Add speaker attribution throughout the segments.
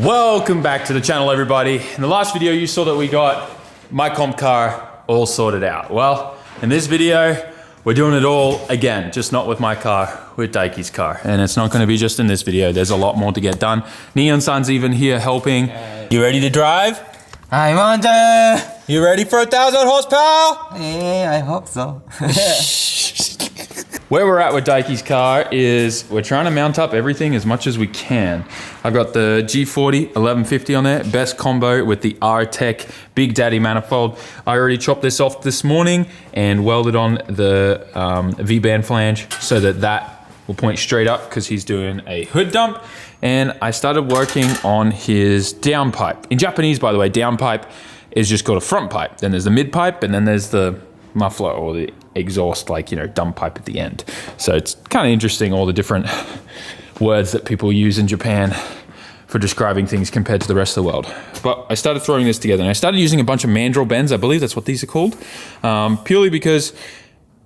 Speaker 1: Welcome back to the channel, everybody. In the last video, you saw that we got my comp car all sorted out. Well, in this video, we're doing it all again, just not with my car, with Daikie's car. And it's not gonna be just in this video. There's a lot more to get done. Neon-san's even here helping. You ready to drive?
Speaker 2: I want to.
Speaker 1: You ready for 1,000 horsepower?
Speaker 2: Yeah, I hope so.
Speaker 1: Where we're at with Daikie's car is we're trying to mount up everything as much as we can. I've got the G40 1150 on there, best combo with the R-Tech Big Daddy manifold. I already chopped this off this morning and welded on the V-band flange so that will point straight up because he's doing a hood dump. And I started working on his downpipe. In Japanese, by the way, downpipe is just called a front pipe. Then there's the mid pipe, and then there's the muffler or the exhaust, like, you know, dump pipe at the end. So it's kind of interesting, all the different words that people use in Japan for describing things compared to the rest of the world. But I started throwing this together and I started using a bunch of mandrel bends. I believe that's what these are called, purely because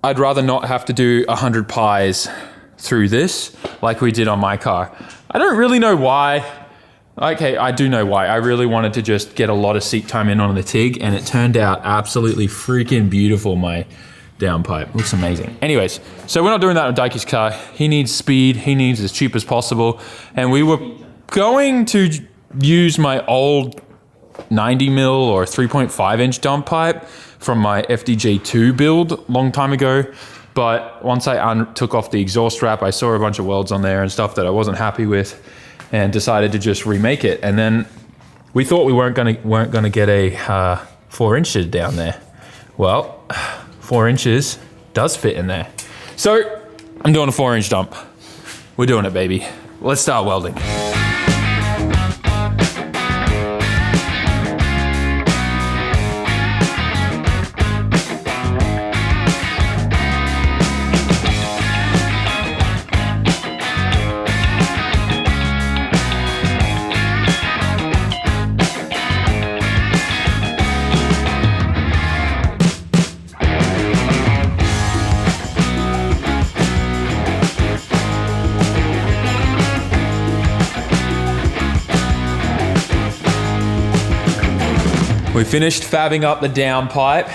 Speaker 1: I'd rather not have to do 100 pies through this like we did on my car. I don't really know why. Okay, I do know why. I really wanted to just get a lot of seat time in on the TIG, and it turned out absolutely freaking beautiful, my downpipe. Looks amazing. Anyways, so we're not doing that on Daikie's car. He needs speed. He needs as cheap as possible. And we were going to use my old 90 mil or 3.5 inch dump pipe from my FDJ2 build long time ago. But once I took off the exhaust wrap, I saw a bunch of welds on there and stuff that I wasn't happy with, and decided to just remake it. And then we thought we weren't gonna get a 4 inches down there. Well, 4 inches does fit in there. So I'm doing a 4-inch dump. We're doing it, baby. Let's start welding. We finished fabbing up the downpipe.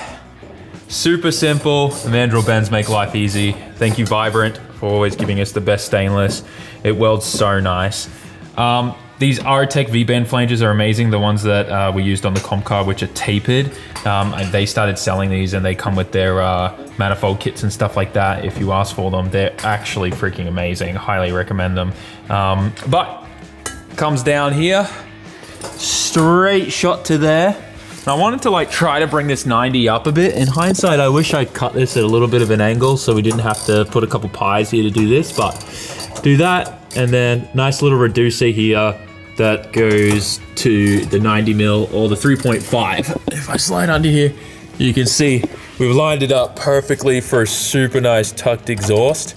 Speaker 1: Super simple. The mandrel bends make life easy. Thank you, Vibrant, for always giving us the best stainless. It welds so nice. These R-Tech V-band flanges are amazing. The ones that we used on the comp car, which are tapered. And they started selling these, and they come with their manifold kits and stuff like that. If you ask for them, they're actually freaking amazing. Highly recommend them. But comes down here, straight shot to there. And I wanted to like try to bring this 90 up a bit. In hindsight, I wish I'd cut this at a little bit of an angle so we didn't have to put a couple pies here to do this, but do that. And then nice little reducer here that goes to the 90 mil or the 3.5. If I slide under here, you can see we've lined it up perfectly for a super nice tucked exhaust.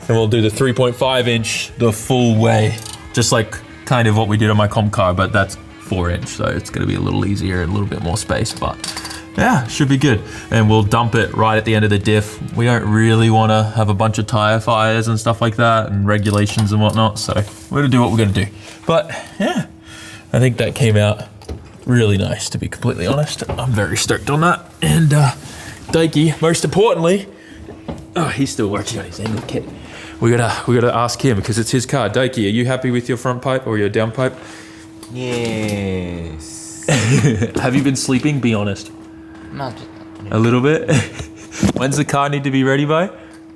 Speaker 1: And we'll do the 3.5 inch the full way, just like kind of what we did on my comp car, but that's 4 inch, so it's gonna be a little easier and a little bit more space, but yeah, should be good. And we'll dump it right at the end of the diff. We don't really wanna have a bunch of tire fires and stuff like that and regulations and whatnot, so we're gonna do what we're gonna do. But yeah, I think that came out really nice, to be completely honest. I'm very stoked on that. And Daikie, most importantly, oh, he's still working on his angle kit. We gotta ask him because it's his car. Daikie, are you happy with your front pipe or your down pipe?
Speaker 2: Yes.
Speaker 1: Have you been sleeping? Be honest.
Speaker 2: Not
Speaker 1: a little bit. When's the car need to be ready by?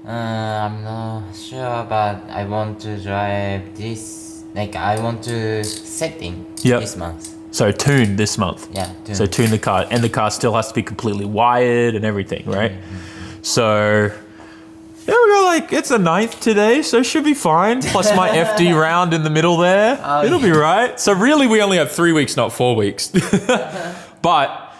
Speaker 2: I'm not sure, but I want to drive this. Like, I want to setting this month.
Speaker 1: So tune this month.
Speaker 2: Yeah. Tune.
Speaker 1: So tune the car, and the car still has to be completely wired and everything, right? Mm-hmm. So yeah, we got like, it's the 9th today, so it should be fine. Plus my FD round in the middle there. It'll be right. So really we only have 3 weeks, not 4 weeks. But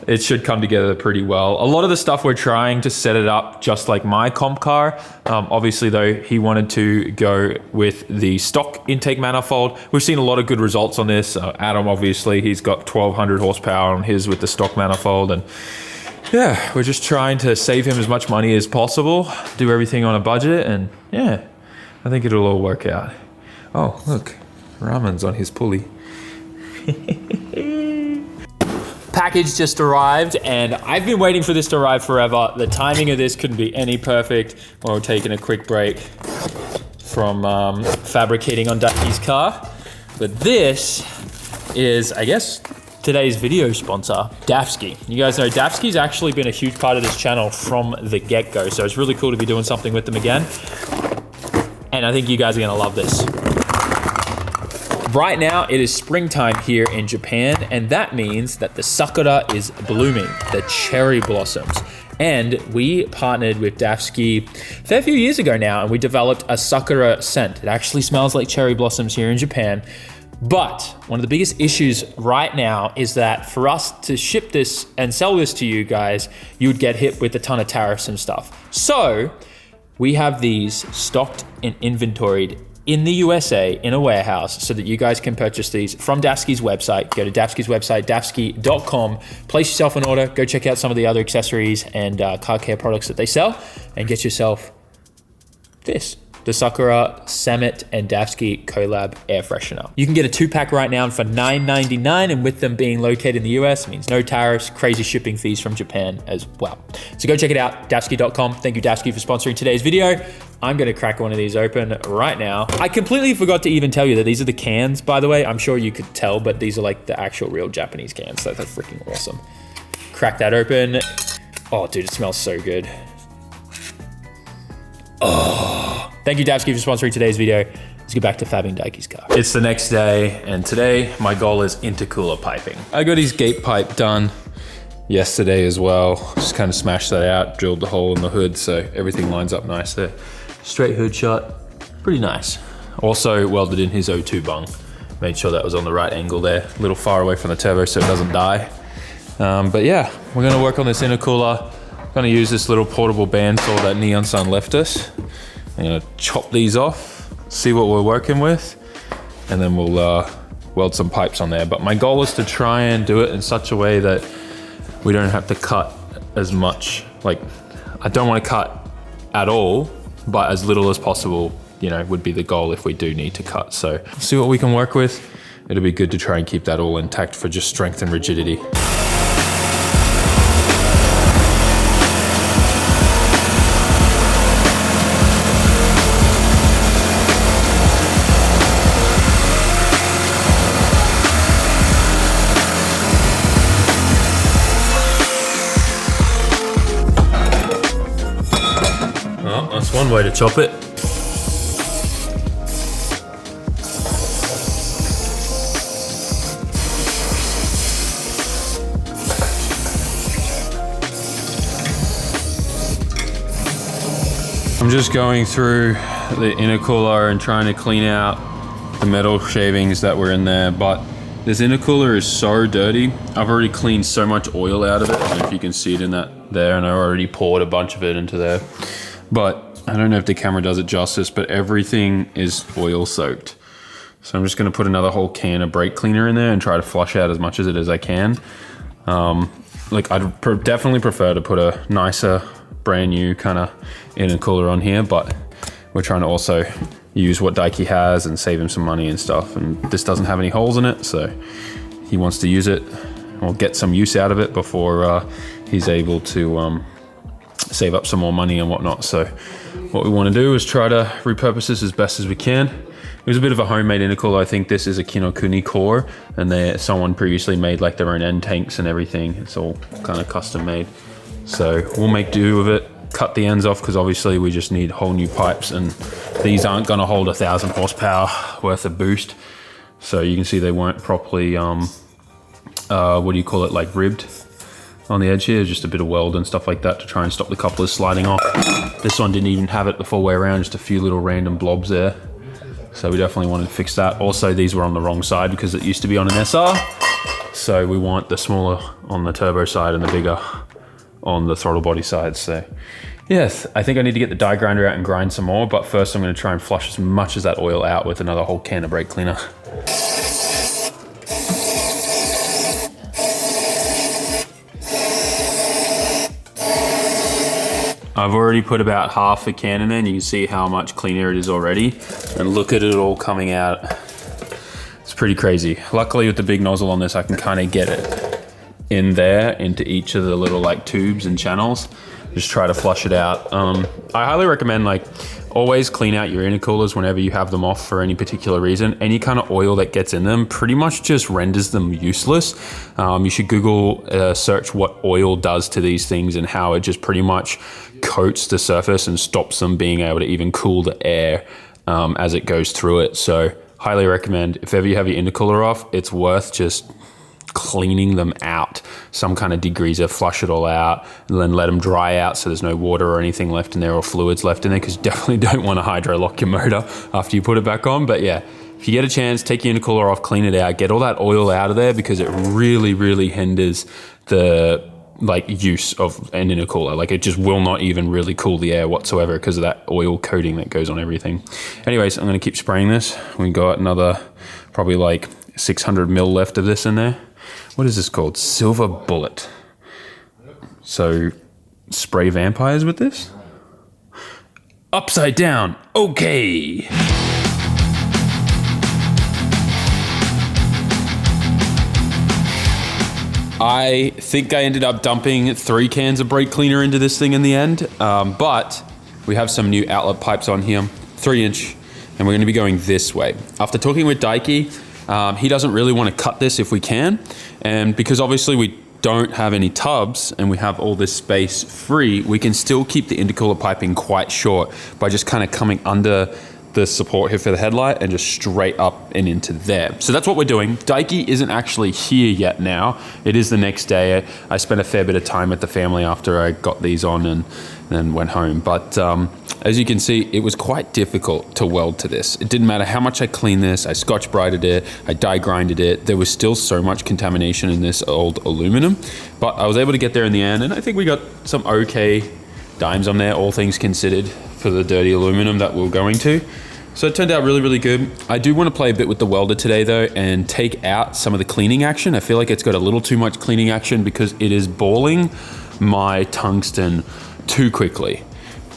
Speaker 1: it should come together pretty well. A lot of the stuff we're trying to set it up just like my comp car. Obviously though, he wanted to go with the stock intake manifold. We've seen a lot of good results on this. Adam, obviously, he's got 1,200 horsepower on his with the stock manifold, and yeah, we're just trying to save him as much money as possible, do everything on a budget, and yeah, I think it'll all work out. Oh, look, Ramen's on his pulley. Package just arrived, and I've been waiting for this to arrive forever. The timing of this couldn't be any perfect while we're taking a quick break from fabricating on Ducky's car. But this is, I guess, today's video sponsor, Dafsky. You guys know Dafsky's actually been a huge part of this channel from the get-go, so it's really cool to be doing something with them again. And I think you guys are gonna love this. Right now, it is springtime here in Japan, and that means that the sakura is blooming, the cherry blossoms. And we partnered with Dafsky a fair few years ago now, and we developed a sakura scent. It actually smells like cherry blossoms here in Japan. But one of the biggest issues right now is that for us to ship this and sell this to you guys, you would get hit with a ton of tariffs and stuff. So we have these stocked and inventoried in the USA in a warehouse so that you guys can purchase these from Dafsky's website. Go to Dafsky's website, dafsky.com, place yourself an order, go check out some of the other accessories and car care products that they sell, and get yourself this, the Sakura SAMMIT and Dafsky collab air freshener. You can get a 2-pack right now for $9.99, and with them being located in the US, it means no tariffs, crazy shipping fees from Japan as well. So go check it out, dafsky.com. Thank you, Dafsky, for sponsoring today's video. I'm gonna crack one of these open right now. I completely forgot to even tell you that these are the cans, by the way. I'm sure you could tell, but these are like the actual real Japanese cans, so that's freaking awesome. Crack that open. Oh, dude, it smells so good. Oh. Thank you, Dafsky, for sponsoring today's video. Let's get back to fabbing Daiki's car. It's the next day, and today my goal is intercooler piping. I got his gate pipe done yesterday as well. Just kind of smashed that out, drilled the hole in the hood, so everything lines up nice there. Straight hood shot, pretty nice. Also welded in his O2 bung. Made sure that was on the right angle there, a little far away from the turbo so it doesn't die. But yeah, we're gonna work on this intercooler. Gonna use this little portable bandsaw that Neon Sun left us. I'm gonna chop these off, see what we're working with, and then we'll weld some pipes on there. But my goal is to try and do it in such a way that we don't have to cut as much. Like, I don't want to cut at all, but as little as possible, you know, would be the goal if we do need to cut. So see what we can work with. It'll be good to try and keep that all intact for just strength and rigidity. That's one way to chop it. I'm just going through the intercooler and trying to clean out the metal shavings that were in there, but this intercooler is so dirty. I've already cleaned so much oil out of it. I don't know if you can see it in that there, and I already poured a bunch of it into there. But I don't know if the camera does it justice, but everything is oil soaked. So I'm just gonna put another whole can of brake cleaner in there and try to flush out as much of it as I can. Like I'd definitely prefer to put a nicer, brand new kind of intercooler on here, but we're trying to also use what Daiki has and save him some money and stuff. And this doesn't have any holes in it, so he wants to use it or get some use out of it before he's able to save up some more money and whatnot. So what we want to do is try to repurpose this as best as we can. It was a bit of a homemade intercooler. I think this is a Kinokuni core, and someone previously made like their own end tanks and everything. It's all kind of custom made. So we'll make do with it, cut the ends off, because obviously we just need whole new pipes, and these aren't going to hold 1,000 horsepower worth of boost. So you can see they weren't properly, what do you call it, like ribbed on the edge here. Just a bit of weld and stuff like that to try and stop the couplers sliding off. This one didn't even have it the full way around, just a few little random blobs there. So we definitely wanted to fix that. Also, these were on the wrong side because it used to be on an SR. So we want the smaller on the turbo side and the bigger on the throttle body side. So yes, I think I need to get the die grinder out and grind some more, but first I'm going to try and flush as much of that oil out with another whole can of brake cleaner. I've already put about half a can in there, and you can see how much cleaner it is already. And look at it all coming out. It's pretty crazy. Luckily with the big nozzle on this, I can kind of get it in there into each of the little like tubes and channels. Just try to flush it out. I highly recommend like always clean out your intercoolers whenever you have them off for any particular reason. Any kind of oil that gets in them pretty much just renders them useless. You should Google search what oil does to these things and how it just pretty much coats the surface and stops them being able to even cool the air as it goes through it. So highly recommend, if ever you have your intercooler off, it's worth just cleaning them out. Some kind of degreaser, flush it all out, and then let them dry out so there's no water or anything left in there or fluids left in there, because you definitely don't want to hydro lock your motor after you put it back on. But yeah, if you get a chance, take your intercooler off, clean it out, get all that oil out of there, because it really, really hinders the like use of an intercooler. Like it just will not even really cool the air whatsoever because of that oil coating that goes on everything. Anyways, I'm going to keep spraying this. We got another probably like 600 mil left of this in there. What is this called? Silver Bullet. So spray vampires with this? Upside down. Okay. I think I ended up dumping 3 cans of brake cleaner into this thing in the end, but we have some new outlet pipes on here, 3-inch, and we're going to be going this way. After talking with Daiki, he doesn't really want to cut this if we can, and because obviously we don't have any tubs and we have all this space free, we can still keep the intercooler piping quite short by just kind of coming under the support here for the headlight and just straight up and into there. So that's what we're doing. Daiki isn't actually here yet now. It is the next day. I spent a fair bit of time with the family after I got these on and then went home. But as you can see, it was quite difficult to weld to this. It didn't matter how much I cleaned this, I scotch brighted it, I die grinded it. There was still so much contamination in this old aluminum, but I was able to get there in the end, and I think we got some okay dimes on there, all things considered, for the dirty aluminum that we're going to. So it turned out really, really good. I do want to play a bit with the welder today though and take out some of the cleaning action. I feel like it's got a little too much cleaning action because it is balling my tungsten too quickly.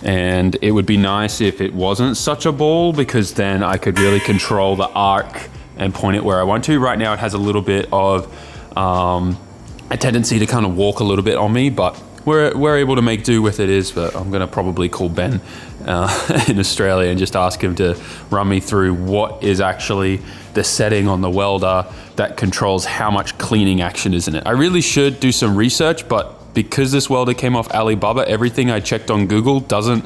Speaker 1: And it would be nice if it wasn't such a ball, because then I could really control the arc and point it where I want to. Right now it has a little bit of a tendency to kind of walk a little bit on me, but we're able to make do with it. But I'm gonna probably call Ben in Australia and just ask him to run me through what is actually the setting on the welder that controls how much cleaning action is in it. I really should do some research, but because this welder came off Alibaba, everything I checked on Google doesn't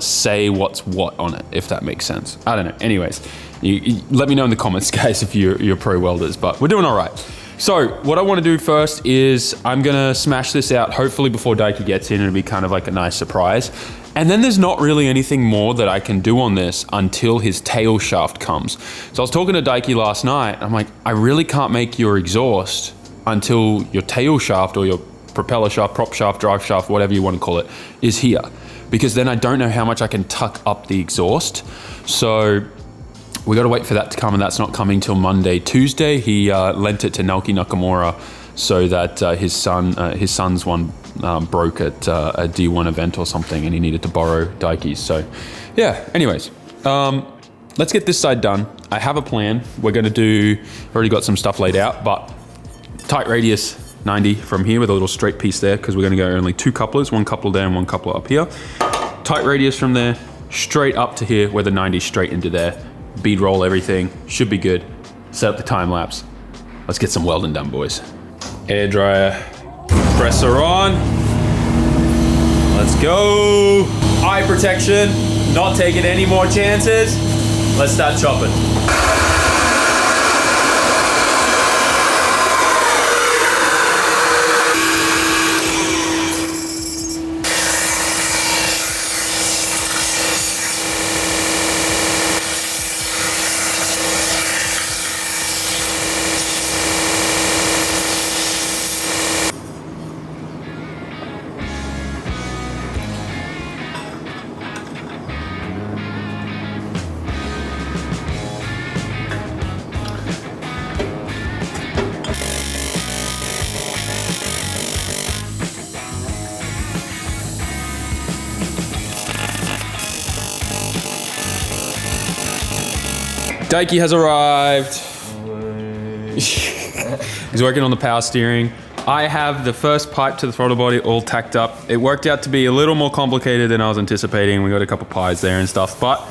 Speaker 1: say what's what on it, if that makes sense. I don't know. Anyways, you let me know in the comments, guys, if you're pro welders, but we're doing all right. So what I want to do first is I'm going to smash this out, hopefully before Daiki gets in. It'll be kind of like a nice surprise. And then there's not really anything more that I can do on this until his tail shaft comes. So I was talking to Daiki last night. I'm like, I really can't make your exhaust until your tail shaft or your propeller shaft, prop shaft, drive shaft, whatever you want to call it, is here. Because then I don't know how much I can tuck up the exhaust. So we got to wait for that to come, and that's not coming till Monday. Tuesday, he lent it to Naoki Nakamura so that his son's one broke at a D1 event or something, and he needed to borrow Daiki's. So yeah, anyways, let's get this side done. I have a plan. We're going to do, already got some stuff laid out, but tight radius 90 from here with a little straight piece there, because we're going to go only 2 couplers, 1 coupler there and 1 coupler up here. Tight radius from there, straight up to here where the 90's straight into there. Bead roll everything, should be good. Set up the time lapse. Let's get some welding done, boys. Air dryer, compressor on. Let's go. Eye protection, not taking any more chances. Let's start chopping. Daiki has arrived. He's working on the power steering. I have the first pipe to the throttle body all tacked up. It worked out to be a little more complicated than I was anticipating. We got a couple pies there and stuff, but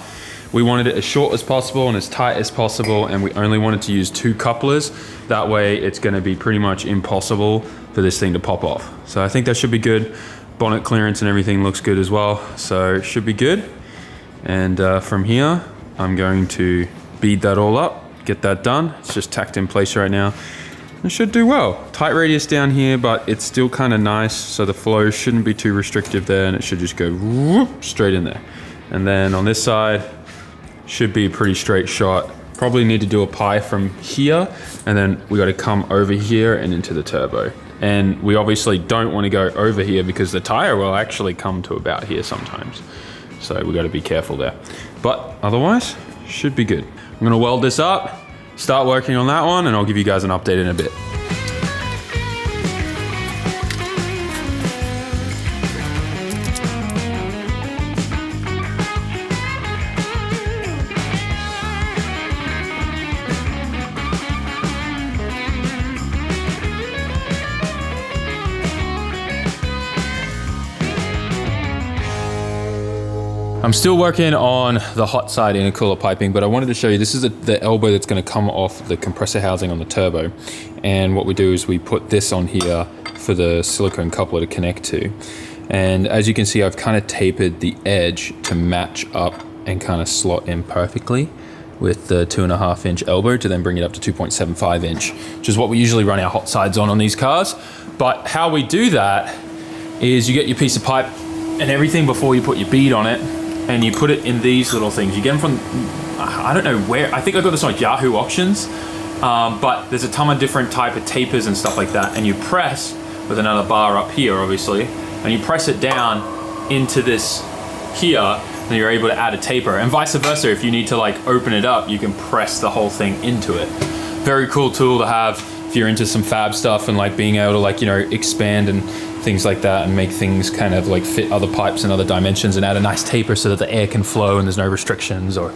Speaker 1: we wanted it as short as possible and as tight as possible, and we only wanted to use 2 couplers. That way it's gonna be pretty much impossible for this thing to pop off. So I think that should be good. Bonnet clearance and everything looks good as well, so it should be good. And from here, I'm going to bead that all up, get that done. It's just tacked in place right now. It should do well. Tight radius down here, but it's still kind of nice, so the flow shouldn't be too restrictive there, and it should just go whoop, straight in there. And then on this side, should be a pretty straight shot. Probably need to do a pie from here, and then we got to come over here and into the turbo. And we obviously don't want to go over here because the tire will actually come to about here sometimes. So we got to be careful there. But otherwise, should be good. I'm gonna weld this up, start working on that one, and I'll give you guys an update in a bit. I'm still working on the hot side intercooler piping, but I wanted to show you, this is the elbow that's gonna come off the compressor housing on the turbo. And what we do is we put this on here for the silicone coupler to connect to. And as you can see, I've kind of tapered the edge to match up and kind of slot in perfectly with the 2.5 inch elbow to then bring it up to 2.75 inch, which is what we usually run our hot sides on these cars. But how we do that is you get your piece of pipe and everything before you put your bead on it, and you put it in these little things. You get them from, I don't know where, I think I got this on Yahoo Auctions, but there's a ton of different type of tapers and stuff like that, and you press with another bar up here, obviously, and you press it down into this here, and you're able to add a taper, and vice versa. If you need to like open it up, you can press the whole thing into it. Very cool tool to have if you're into some fab stuff and like being able to like, you know, expand and things like that and make things kind of like fit other pipes and other dimensions and add a nice taper so that the air can flow and there's no restrictions or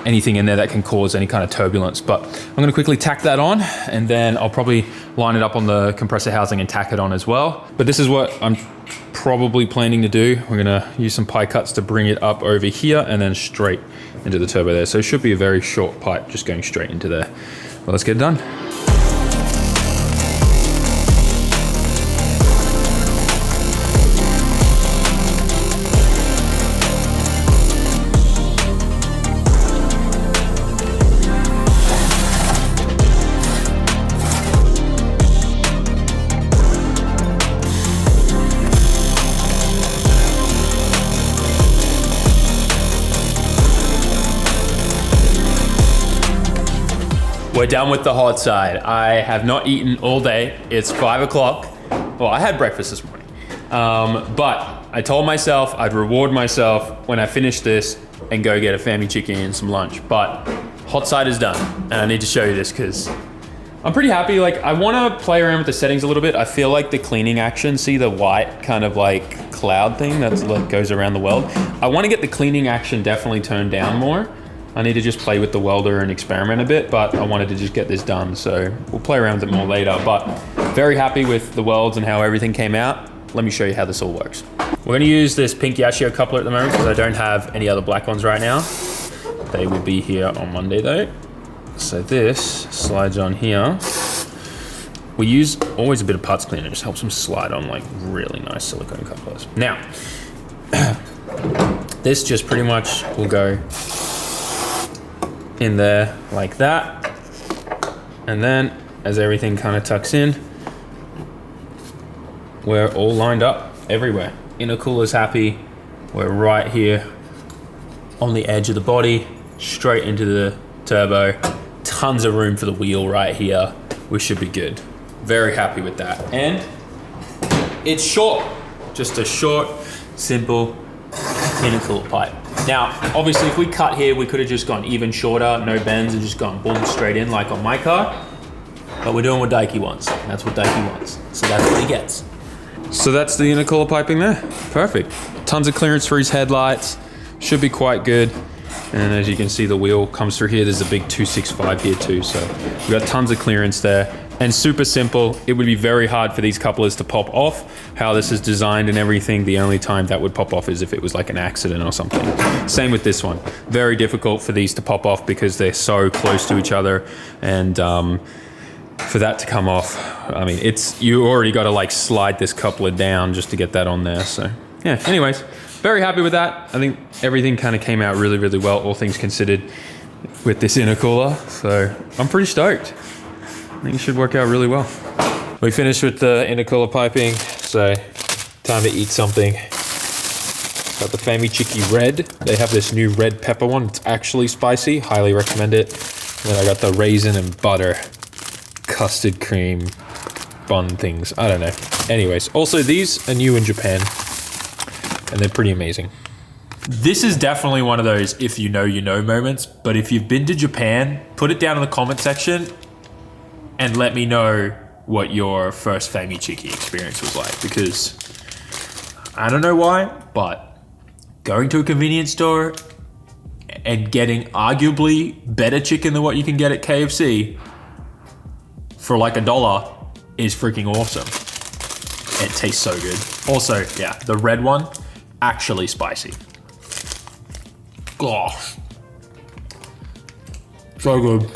Speaker 1: anything in there that can cause any kind of turbulence. But I'm gonna quickly tack that on, and then I'll probably line it up on the compressor housing and tack it on as well. But this is what I'm probably planning to do. We're gonna use some pie cuts to bring it up over here and then straight into the turbo there. So it should be a very short pipe just going straight into there. Well, let's get it done. We're done with the hot side. I have not eaten all day. It's 5 o'clock. Well, I had breakfast this morning. But I told myself I'd reward myself when I finish this and go get a family chicken and some lunch. But hot side is done. And I need to show you this because I'm pretty happy. Like, I want to play around with the settings a little bit. I feel like the cleaning action, see the white kind of like cloud thing that goes around the weld? I want to get the cleaning action definitely turned down more. I need to just play with the welder and experiment a bit, but I wanted to just get this done, so we'll play around with it more later. But very happy with the welds and how everything came out. Let me show you how this all works. We're gonna use this pink Yashio coupler at the moment because I don't have any other black ones right now. They will be here on Monday though. So this slides on here. We use always a bit of parts cleaner, it just helps them slide on like really nice silicone couplers. Now, this just pretty much will go in there like that, and then as everything kind of tucks in, we're all lined up everywhere. Intercooler's happy. We're right here on the edge of the body, straight into the turbo. Tons of room for the wheel right here. We should be good. Very happy with that. And it's short, just a short, simple intercooler pipe. Now, obviously, if we cut here, we could have just gone even shorter, no bends, and just gone boom straight in like on my car. But we're doing what Daiki wants. That's what Daiki wants. So that's what he gets. So that's the intercooler piping there. Perfect. Tons of clearance for his headlights. Should be quite good. And as you can see, the wheel comes through here. There's a big 265 here too. So we've got tons of clearance there and super simple. It would be very hard for these couplers to pop off. How this is designed and everything, the only time that would pop off is if it was like an accident or something. Same with this one. Very difficult for these to pop off because they're so close to each other. And for that to come off, I mean, you already got to like slide this coupler down just to get that on there. So yeah, anyways, very happy with that. I think everything kind of came out really, really well, all things considered, with this intercooler. So I'm pretty stoked. I think it should work out really well. We finished with the intercooler piping, so time to eat something. Got the Fabricating red. They have this new red pepper one. It's actually spicy, highly recommend it. And then I got the raisin and butter custard cream bun things. I don't know. Anyways, also these are new in Japan and they're pretty amazing. This is definitely one of those if you know moments, but if you've been to Japan, put it down in the comment section and let me know what your first Fabricating experience was like, because I don't know why, but going to a convenience store and getting arguably better chicken than what you can get at KFC for like $1 is freaking awesome. It tastes so good. Also, yeah, the red one, actually spicy. Oh, so good.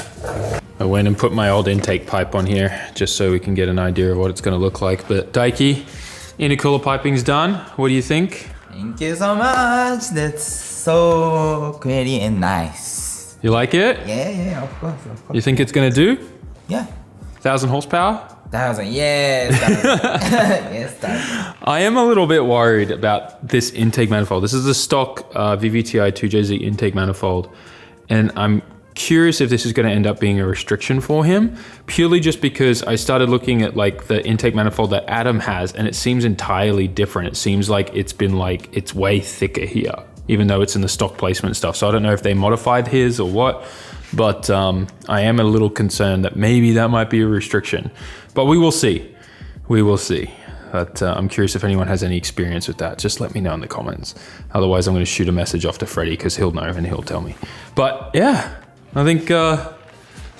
Speaker 1: I went and put my old intake pipe on here just so we can get an idea of what it's gonna look like. But Daiki, intercooler piping's done. What do you think?
Speaker 2: Thank you so much. That's so pretty and nice.
Speaker 1: You like it?
Speaker 2: Yeah, of course.
Speaker 1: You think it's gonna do?
Speaker 2: Yeah.
Speaker 1: 1,000 horsepower?
Speaker 2: 1,000, yes. 1,000. Yes, 1,000.
Speaker 1: I am a little bit worried about this intake manifold. This is the stock VVTi 2JZ intake manifold. And I'm curious if this is gonna end up being a restriction for him, purely just because I started looking at like the intake manifold that Adam has and it seems entirely different. It seems like it's way thicker here, even though it's in the stock placement stuff. So I don't know if they modified his or what, but I am a little concerned that maybe that might be a restriction, but we will see. We will see. But I'm curious if anyone has any experience with that. Just let me know in the comments. Otherwise, I'm gonna shoot a message off to Freddie because he'll know and he'll tell me. But yeah, I think for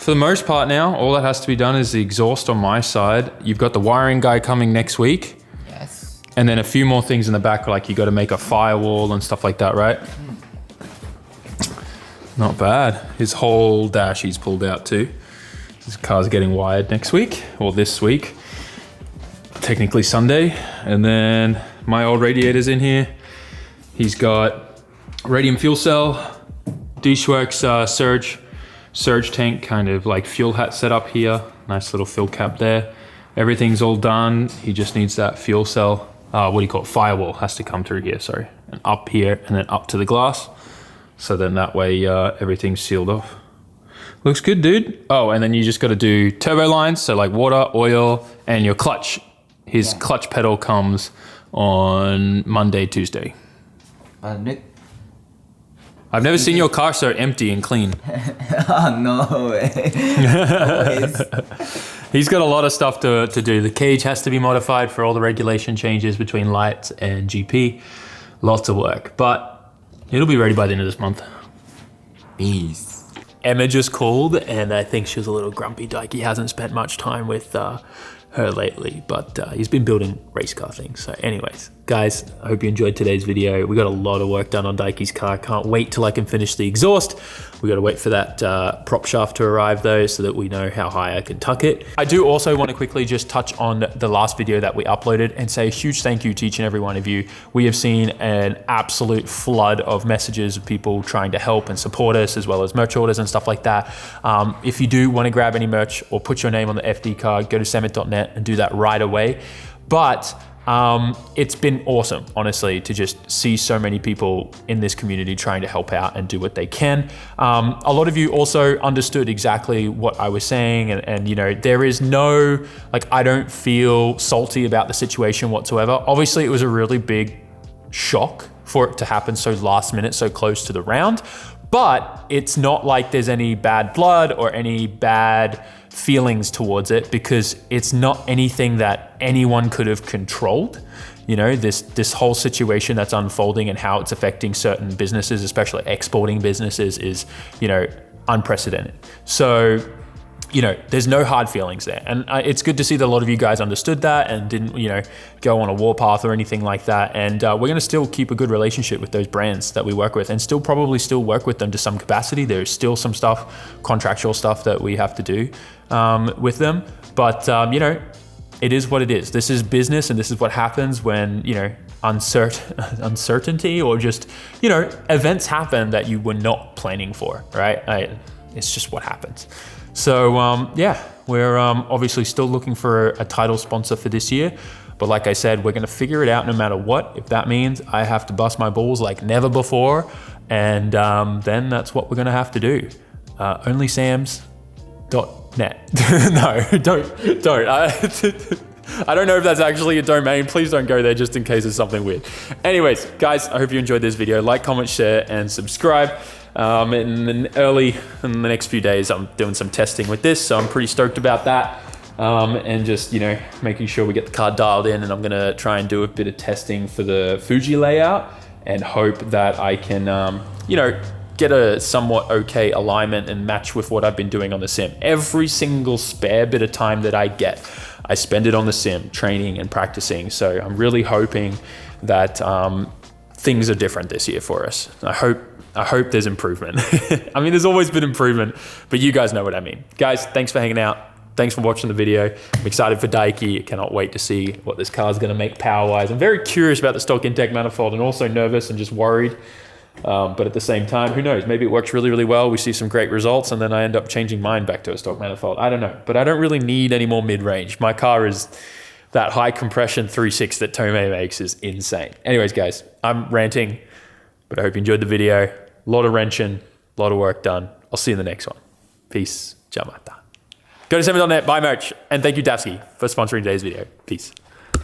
Speaker 1: the most part now, all that has to be done is the exhaust on my side. You've got the wiring guy coming next week.
Speaker 2: Yes.
Speaker 1: And then a few more things in the back, like you got to make a firewall and stuff like that, right? Not bad. His whole dash he's pulled out too. His car's getting wired next week, or this week. Technically Sunday. And then my old radiator's in here. He's got radium fuel cell, D1GP surge tank, kind of like fuel hat set up here. Nice little fill cap there. Everything's all done. He just needs that fuel cell, what do you call it? Firewall has to come through here, sorry. And up here and then up to the glass. So then that way everything's sealed off. Looks good, dude. Oh, and then you just got to do turbo lines. So like water, oil, and your clutch. His clutch pedal comes on Monday, Tuesday.
Speaker 2: Look.
Speaker 1: I've never seen your car so empty and clean.
Speaker 2: Oh, no way.
Speaker 1: He's got a lot of stuff to do. The cage has to be modified for all the regulation changes between lights and GP. Lots of work, but it'll be ready by the end of this month.
Speaker 2: Peace.
Speaker 1: Emma just called and I think she was a little grumpy. Daiki hasn't spent much time with her lately, but he's been building race car things. So anyways, guys, I hope you enjoyed today's video. We got a lot of work done on Daiki's car. Can't wait till I can finish the exhaust. We got to wait for that prop shaft to arrive though, so that we know how high I can tuck it. I do also want to quickly just touch on the last video that we uploaded and say a huge thank you to each and every one of you. We have seen an absolute flood of messages of people trying to help and support us, as well as merch orders and stuff like that. If you do want to grab any merch or put your name on the FD card, go to SAMMIT.net and do that right away. But it's been awesome, honestly, to just see so many people in this community trying to help out and do what they can. A lot of you also understood exactly what I was saying, and you know, there is no, like, I don't feel salty about the situation whatsoever. Obviously, it was a really big shock for it to happen so last minute, so close to the round, but it's not like there's any bad blood or any bad feelings towards it, because it's not anything that anyone could have controlled. you know, this whole situation that's unfolding and how it's affecting certain businesses, especially exporting businesses, is, you know, unprecedented. So, you know, there's no hard feelings there. And it's good to see that a lot of you guys understood that and didn't, you know, go on a warpath or anything like that. And we're going to still keep a good relationship with those brands that we work with, and probably still work with them to some capacity. There's still some stuff, contractual stuff that we have to do with them. But, you know, it is what it is. This is business, and this is what happens when, you know, uncertainty or just, you know, events happen that you were not planning for, right? It's just what happens. So yeah, we're obviously still looking for a title sponsor for this year. But like I said, we're gonna figure it out no matter what. If that means I have to bust my balls like never before, and then that's what we're gonna have to do. Onlysams.net. No, don't. I don't know if that's actually a domain. Please don't go there just in case it's something weird. Anyways, guys, I hope you enjoyed this video. Like, comment, share, and subscribe. In the next few days, I'm doing some testing with this, so I'm pretty stoked about that. And just, you know, making sure we get the car dialed in, and I'm gonna try and do a bit of testing for the Fuji layout and hope that I can, you know, get a somewhat okay alignment and match with what I've been doing on the sim. Every single spare bit of time that I get, I spend it on the sim, training and practicing. So I'm really hoping that things are different this year for us. I hope there's improvement. I mean, there's always been improvement, but you guys know what I mean. Guys, thanks for hanging out. Thanks for watching the video. I'm excited for Daiki. I cannot wait to see what this car is going to make power-wise. I'm very curious about the stock intake manifold, and also nervous and just worried. But at the same time, who knows? Maybe it works really, really well. We see some great results, and then I end up changing mine back to a stock manifold. I don't know, but I don't really need any more mid-range. My car is that high compression 3.6 that Tomei makes is insane. Anyways, guys, I'm ranting, but I hope you enjoyed the video. A lot of wrenching, a lot of work done. I'll see you in the next one. Peace. Jamata. Go to SAMMIT.net, buy merch, and thank you, Dafsky, for sponsoring today's video. Peace.